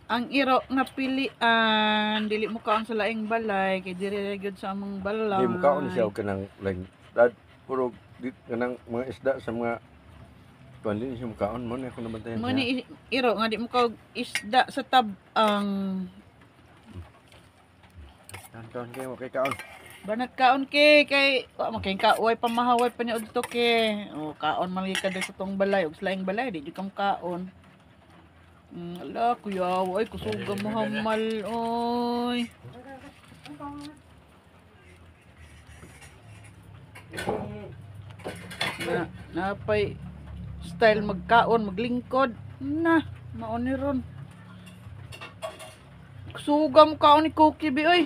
ang iro nga pilian dili mo kaon sa laing balay kay diri gyud sa among balay. Di mo kaon siya og kanang like dad puro di kanang mga isda sa mga kuan din siya kaon mo na ako nabantayan Mo siya. ni iro nga di mo kaon isda sa tab-ang. Tanton kay mo kay kaon. Banat kaon kay wa man kay kaoy pamahaway pa ni udto ke. O kaon man ka sa tong balay ug sa laing balay di jud kam kaon. Ala kuya, ay kusuga mo hamal oy. Napay style magkaon, maglingkod. Na, maon ni ron. Kusuga mo kaon ni Cookie bi oy.